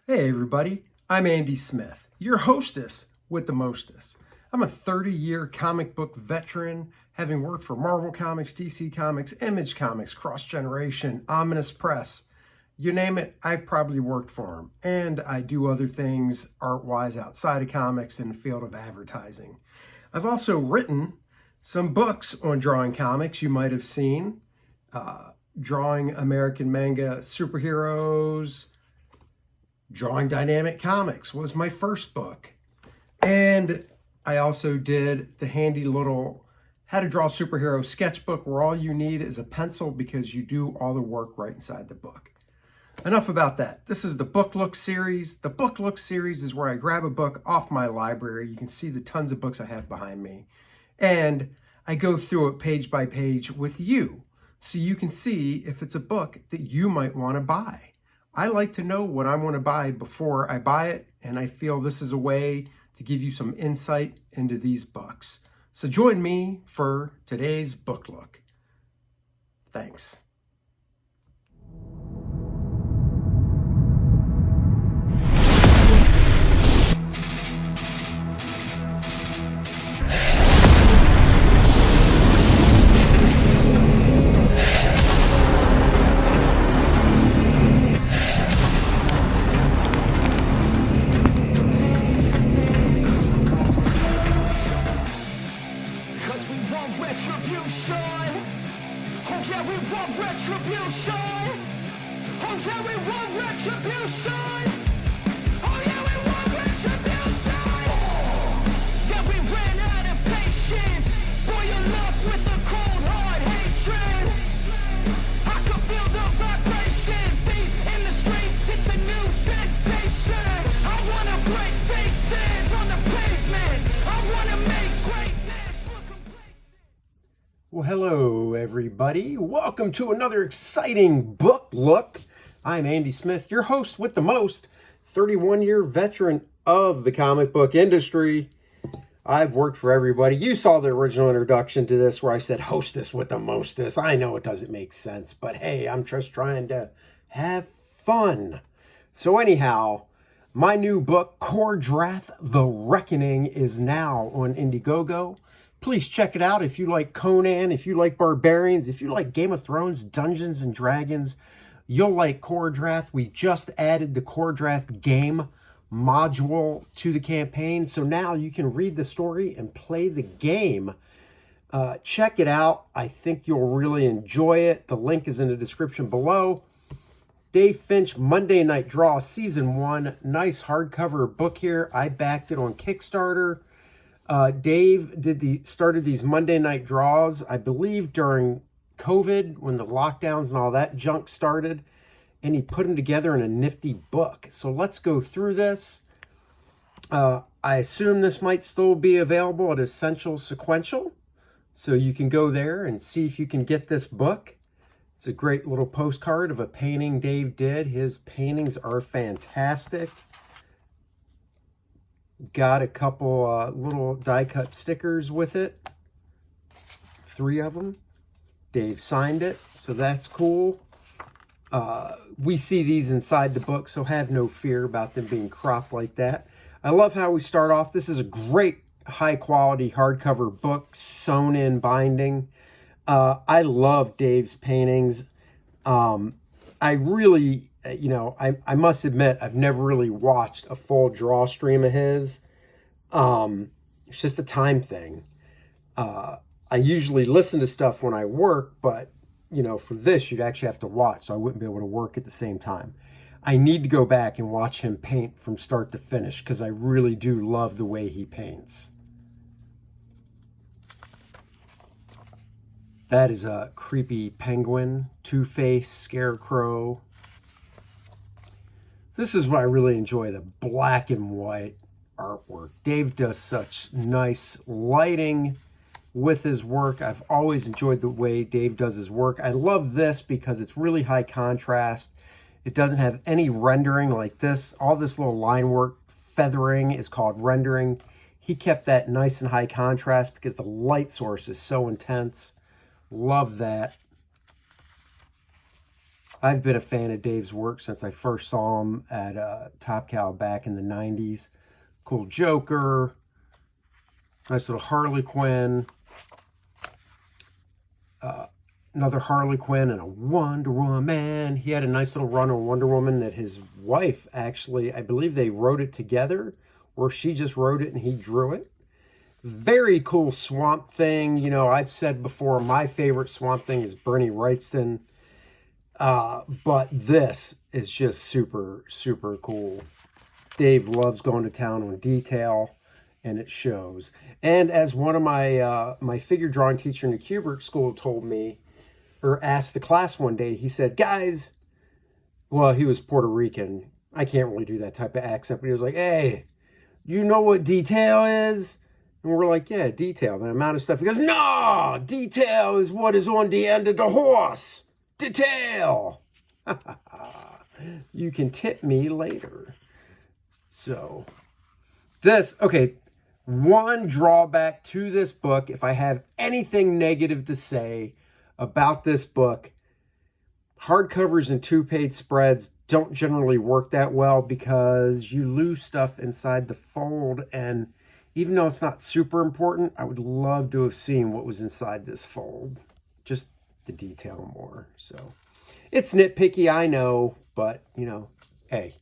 Hey everybody, I'm Andy Smith, your hostess with the mostest. I'm a 30-year comic book veteran, having worked for Marvel Comics, DC Comics, Image Comics, Cross Generation, Ominous Press. You name it, I've probably worked for them. And I do other things art-wise outside of comics in the field of advertising. I've also written some books on drawing comics you might have seen. Drawing American manga superheroes, Drawing Dynamic Comics was my first book. And I also did the handy little How to Draw Superhero sketchbook where all you need is a pencil because you do all the work right inside the book. Enough about that. This is the Book Look series. The Book Look series is where I grab a book off my library. You can see the tons of books I have behind me. And I go through it page by page with you so you can see if it's a book that you might want to buy. I like to know what I want to buy before I buy it, and I feel this is a way to give you some insight into these books. So join me for today's book look. Thanks. Well, hello, everybody. Welcome to another exciting book look. I'm Andy Smith, your host with the most, 31-year veteran of the comic book industry. I've worked for everybody. You saw the original introduction to this where I said hostess with the mostest. I know it doesn't make sense, but hey, I'm just trying to have fun. So anyhow, my new book, Kor-Drath, The Reckoning, is now on Indiegogo. Please check it out if you like Conan, if you like Barbarians, if you like Game of Thrones, Dungeons and Dragons, you'll like Kor-Drath. We just added the Kor-Drath game module to the campaign, so now you can read the story and play the game. Check it out. I think you'll really enjoy it. The link is in the description below. David Finch Monday Night Draw Season 1. Nice hardcover book here. I backed it on Kickstarter. Dave started these Monday night draws, I believe, during COVID when the lockdowns and all that junk started, and he put them together in a nifty book. So let's go through this. I assume this might still be available at Essential Sequential, so you can go there and see if you can get this book. It's a great little postcard of a painting Dave did. His paintings are fantastic. Got a couple little die-cut stickers with it. 3 of them. Dave signed it, so that's cool. We see these inside the book, so have no fear about them being cropped like that. I love how we start off. This is a great high-quality hardcover book, sewn-in binding. I love Dave's paintings. I really... I must admit, I've never really watched a full draw stream of his. It's just a time thing. I usually listen to stuff when I work, but, for this, you'd actually have to watch, so I wouldn't be able to work at the same time. I need to go back and watch him paint from start to finish, because I really do love the way he paints. That is a creepy penguin, Two-Face, Scarecrow. This is what I really enjoy, the black and white artwork. Dave does such nice lighting with his work. I've always enjoyed the way Dave does his work. I love this because it's really high contrast. It doesn't have any rendering like this. All this little line work, feathering, is called rendering. He kept that nice and high contrast because the light source is so intense. Love that. I've been a fan of Dave's work since I first saw him at Top Cow back in the 90s. Cool Joker. Nice little Harley Quinn. Another Harley Quinn and a Wonder Woman. He had a nice little run on Wonder Woman that his wife actually, I believe they wrote it together, or she just wrote it and he drew it. Very cool Swamp Thing. You know, I've said before, my favorite Swamp Thing is Bernie Wrightston. But this is just super, super cool. Dave loves going to town on detail, and it shows. And as one of my my figure drawing teacher in the Kubert School told me, or asked the class one day, he said, guys, well, he was Puerto Rican. I can't really do that type of accent, but he was like, hey, you know what detail is? And we're like, yeah, detail, the amount of stuff. He goes, no, detail is what is on the end of the horse. Detail. You can tip me later. So this, okay, one drawback to this book, if I have anything negative to say about this book, hardcovers and 2-page spreads don't generally work that well because you lose stuff inside the fold. And even though it's not super important, I would love to have seen what was inside this fold. Just the detail more. So it's nitpicky, I know, but you know, hey,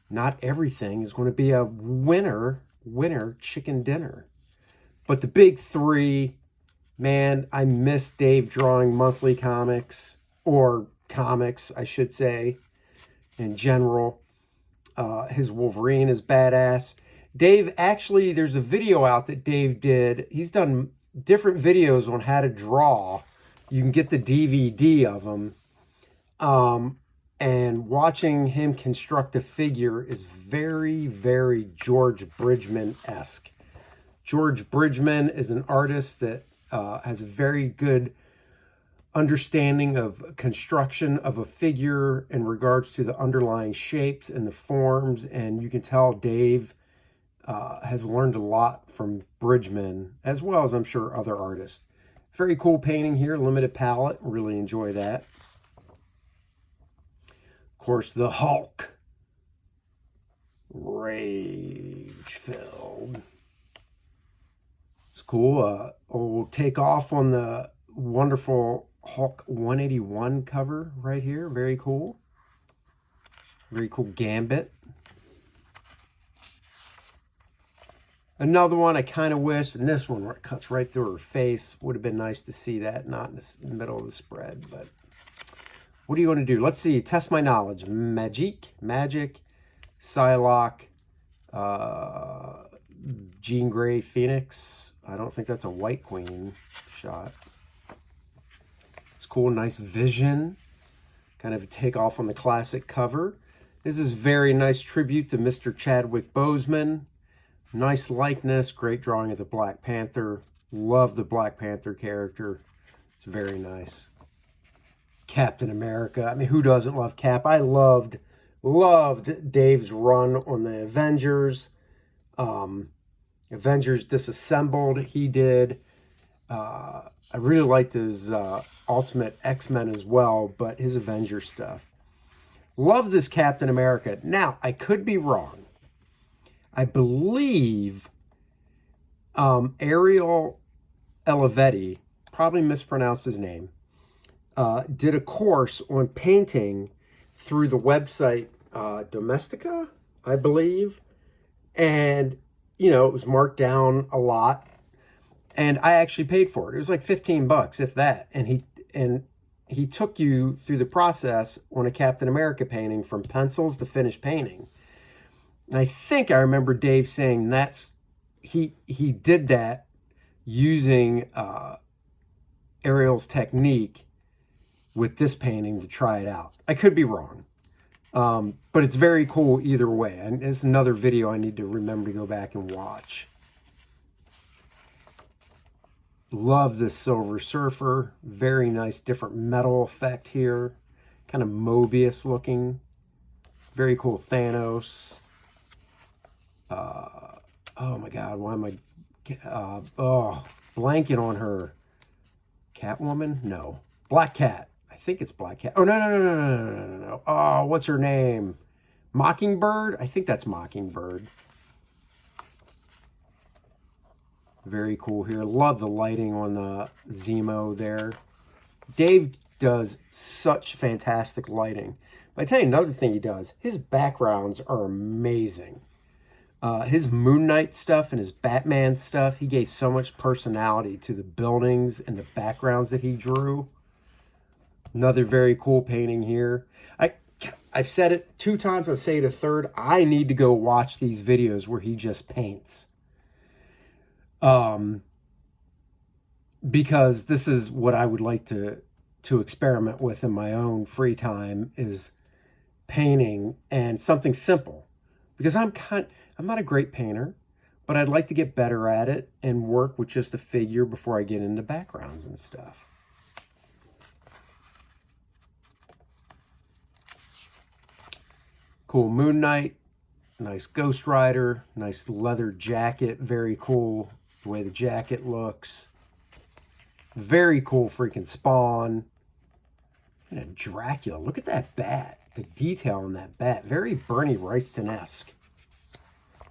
not everything is going to be a winner chicken dinner. But the big three, man, I miss Dave drawing monthly comics, or comics, I should say, in general. His Wolverine is badass. Dave, actually, there's a video out that Dave did. He's done different videos on how to draw. You can get the DVD of them. And watching him construct a figure is very, very George Bridgman-esque. George Bridgman is an artist that has a very good understanding of construction of a figure in regards to the underlying shapes and the forms. And you can tell Dave has learned a lot from Bridgman, as well as I'm sure other artists. Very cool painting here, limited palette. Really enjoy that. Of course, the Hulk. Rage-filled. It's cool. We'll take off on the wonderful Hulk 181 cover right here. Very cool. Very cool Gambit. Another one I kind of wish, and this one where it cuts right through her face. Would have been nice to see that, not in the middle of the spread. But what do you want to do? Let's see. Test my knowledge. Magic, Psylocke, Jean Grey Phoenix. I don't think that's a White Queen shot. It's cool. Nice vision. Kind of a takeoff on the classic cover. This is very nice tribute to Mr. Chadwick Boseman. Nice likeness, great drawing of the Black Panther. Love the Black Panther character. It's very nice. Captain America. I mean, who doesn't love Cap? I loved Dave's run on the Avengers. Avengers Disassembled, he did. I really liked his Ultimate X-Men as well, but his Avengers stuff. Love this Captain America. Now, I could be wrong. I believe Ariel Olivetti, probably mispronounced his name, did a course on painting through the website Domestika, I believe. And, you know, it was marked down a lot. And I actually paid for it. It was like 15 bucks, if that. And he took you through the process on a Captain America painting from pencils to finished painting. And I think I remember Dave saying he did that using Ariel's technique with this painting to try it out. I could be wrong, but it's very cool either way. And it's another video I need to remember to go back and watch. Love this Silver Surfer. Very nice different metal effect here. Kind of Mobius looking. Very cool Thanos. Oh my God, why am I, blanking on her. Catwoman? No. Black Cat. I think it's Black Cat. Oh, no. Oh, what's her name? Mockingbird? I think that's Mockingbird. Very cool here. Love the lighting on the Zemo there. Dave does such fantastic lighting. But I tell you another thing he does. His backgrounds are amazing. His Moon Knight stuff and his Batman stuff, he gave so much personality to the buildings and the backgrounds that he drew. Another very cool painting here. I've said it 2 times, I'll say it a third. I need to go watch these videos where he just paints. Because this is what I would like to experiment with in my own free time, is painting, and something simple. Because I'm not a great painter, but I'd like to get better at it and work with just a figure before I get into backgrounds and stuff. Cool Moon Knight, nice Ghost Rider, nice leather jacket, very cool the way the jacket looks. Very cool freaking Spawn. And a Dracula, look at that bat, the detail on that bat, very Bernie Wrightson-esque.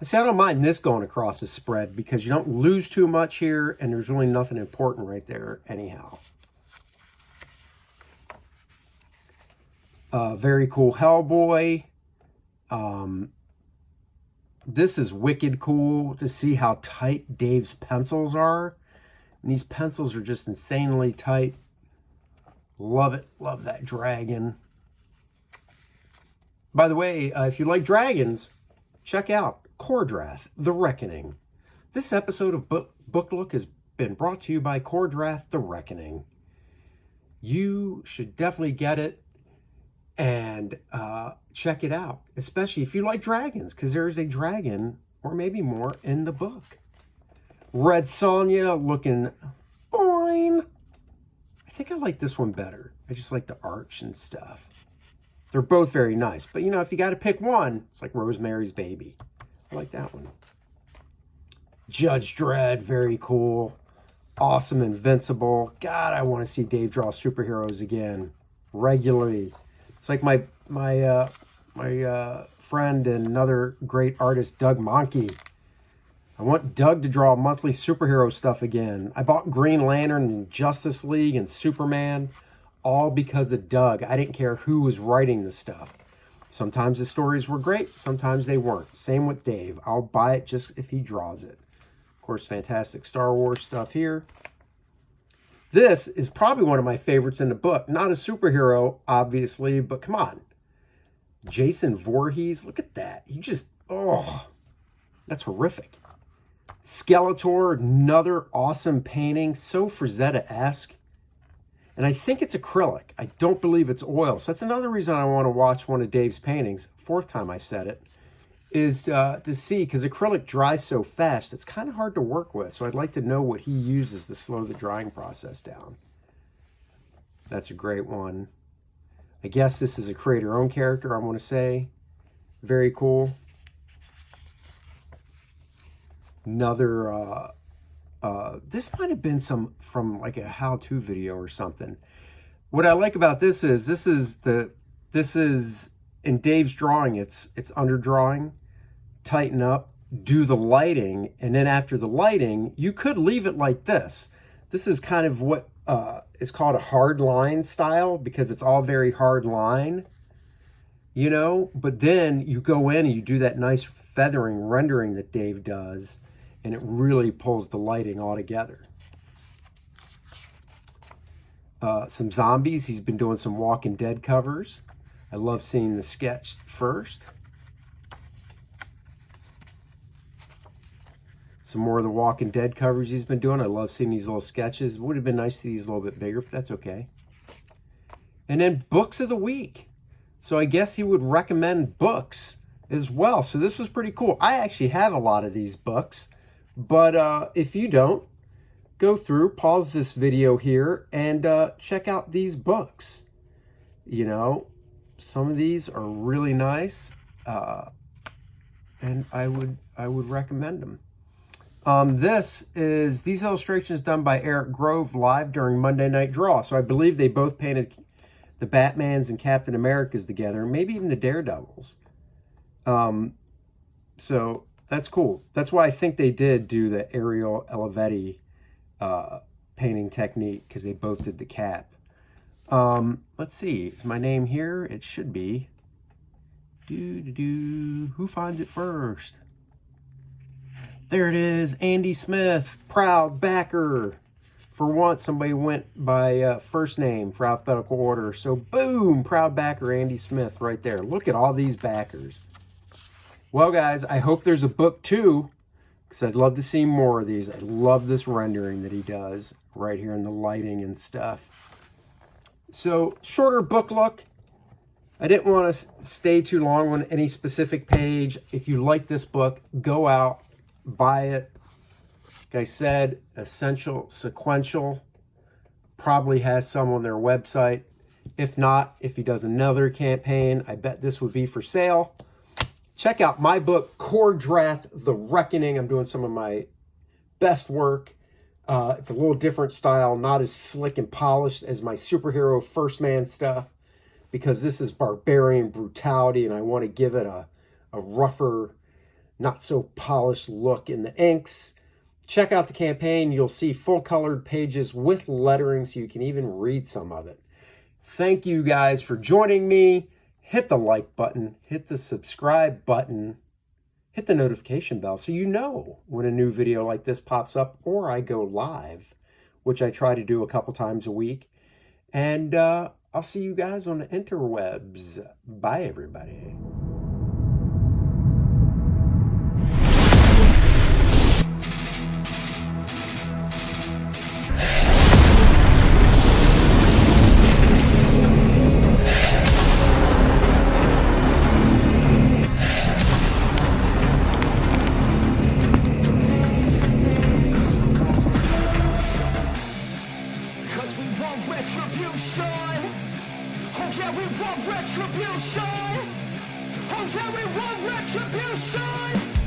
See, I don't mind this going across the spread because you don't lose too much here, and there's really nothing important right there anyhow. Very cool Hellboy. This is wicked cool to see how tight Dave's pencils are. And these pencils are just insanely tight. Love it. Love that dragon. By the way, if you like dragons, check out Kor-Drath, The Reckoning. This episode of Book Look has been brought to you by Kor-Drath, The Reckoning. You should definitely get it and check it out, especially if you like dragons, because there is a dragon, or maybe more, in the book. Red Sonja looking fine. I think I like this one better. I just like the arch and stuff. They're both very nice. But, you know, if you got to pick one, it's like Rosemary's Baby. I like that one. Judge Dredd, very cool. Awesome Invincible. God, I want to see Dave draw superheroes again. Regularly. It's like my friend and another great artist, Doug Monkey. I want Doug to draw monthly superhero stuff again. I bought Green Lantern and Justice League and Superman, all because of Doug. I didn't care who was writing the stuff. Sometimes the stories were great, sometimes they weren't. Same with Dave. I'll buy it just if he draws it. Of course, fantastic Star Wars stuff here. This is probably one of my favorites in the book. Not a superhero, obviously, but come on. Jason Voorhees, look at that. He just, oh, that's horrific. Skeletor, another awesome painting, so Frazetta-esque. And I think it's acrylic. I don't believe it's oil. So that's another reason I want to watch one of Dave's paintings. 4th time I've said it. Is to see, because acrylic dries so fast, it's kind of hard to work with. So I'd like to know what he uses to slow the drying process down. That's a great one. I guess this is a create-your-own character, I want to say. Very cool. Another, this might have been from like a how-to video or something. What I like about this is in Dave's drawing, it's underdrawing, tighten up, do the lighting, and then after the lighting, you could leave it like this. This is kind of what is called a hard line style, because it's all very hard line, you know, but then you go in and you do that nice feathering rendering that Dave does, and it really pulls the lighting all together. Some zombies. He's been doing some Walking Dead covers. I love seeing the sketch first. Some more of the Walking Dead covers he's been doing. I love seeing these little sketches. It would have been nice to see these a little bit bigger, but that's okay. And then books of the week. So I guess he would recommend books as well. So this was pretty cool. I actually have a lot of these books, but if you don't, go through, pause this video here, and check out these books. You know, some of these are really nice, and I would recommend them. These illustrations done by Eric Grove live during Monday Night Draw. So I believe they both painted the Batmans and Captain Americas together, maybe even the Daredevils. So that's cool. That's why I think they did do the Ariel Olivetti painting technique, because they both did the cap. Let's see. Is my name here? It should be. Who finds it first? There it is. Andy Smith, proud backer. For once, somebody went by first name for alphabetical order. So boom, proud backer Andy Smith right there. Look at all these backers. Well, guys, I hope there's a book too, because I'd love to see more of these. I love this rendering that he does right here in the lighting and stuff. So, shorter book look. I didn't want to stay too long on any specific page. If you like this book, go out, buy it. Like I said, Essential Sequential probably has some on their website. If not, if he does another campaign, I bet this would be for sale. Check out my book, Kor-Drath, The Reckoning. I'm doing some of my best work. It's a little different style, not as slick and polished as my superhero First Man stuff, because this is barbarian brutality, and I want to give it a rougher, not so polished look in the inks. Check out the campaign. You'll see full-colored pages with lettering, so you can even read some of it. Thank you guys for joining me. Hit the like button, hit the subscribe button, hit the notification bell so you know when a new video like this pops up or I go live, which I try to do a couple times a week. And I'll see you guys on the interwebs. Bye, everybody. Retribution! Oh yeah, we want retribution!